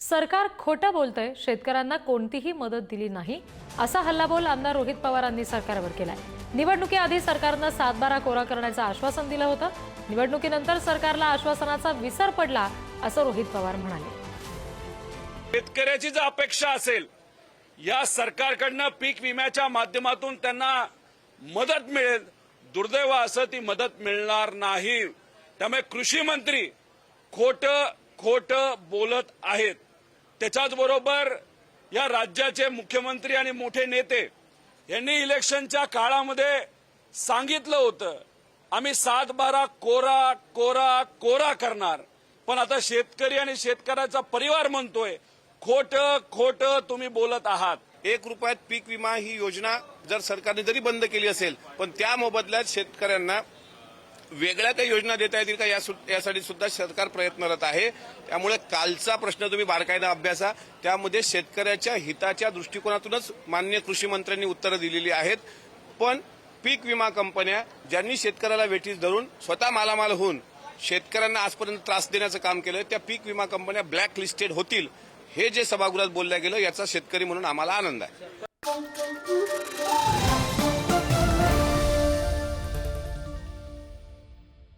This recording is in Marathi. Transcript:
सरकार खोटं बोलतंय, शेतकऱ्यांना कोणतीही मदत दिली नाही असा हल्लाबोल आमदार रोहित पवारांनी सरकारवर केलाय। निवडणुकीआधी सरकारनं 7/12 कोरा करण्याचं आश्वासन दिलं होतं। निवडणुकीनंतर सरकारला आश्वासनाचा विसर पडला असं रोहित पवार म्हणाले। शेतकऱ्याची जर अपेक्षा असेल या सरकारकडनं पीक विम्याच्या माध्यमातून त्यांना मदत मिळेल, दुर्दैव असं ती मदत मिळणार नाही। त्यामुळे कृषी मंत्री खोटं बोलत आहेत। त्याच्याच बरोबर या राज्याचे मुख्यमंत्री आणि मोठे नेते यांनी इलेक्शनच्या काळामध्ये सांगितलं होतं आम्ही 7/12 कोरा करणार, पण आता शेतकरी आणि शेतकऱ्याचा परिवार म्हणतोय खोटं तुम्ही बोलत आहात। 1 रुपयात पीक विमा ही योजना जर सरकारने जरी बंद केली असेल, पण त्या मोबदल्यात शेतकऱ्यांना वेगळ्या काही योजना देता येतील का यासाठी सुद्धा सरकार प्रयत्नरत आहे। त्यामुळे कालचा प्रश्न तुम्ही बारकाईने अभ्यासा, त्यामध्ये शेतकऱ्याच्या हिताच्या दृष्टिकोनातूनच माननीय कृषी मंत्र्यांनी उत्तरं दिलेली आहेत। पण पीक विमा कंपन्या ज्यांनी शेतकऱ्याला वेठीस धरून स्वतः मालामाल होऊन शेतकऱ्यांना आजपर्यंत त्रास देण्याचं काम केलं, त्या पीक विमा कंपन्या ब्लॅक लिस्टेड होतील हे जे सभागृहात बोललं गेलं याचा शेतकरी म्हणून आम्हाला आनंद आहे।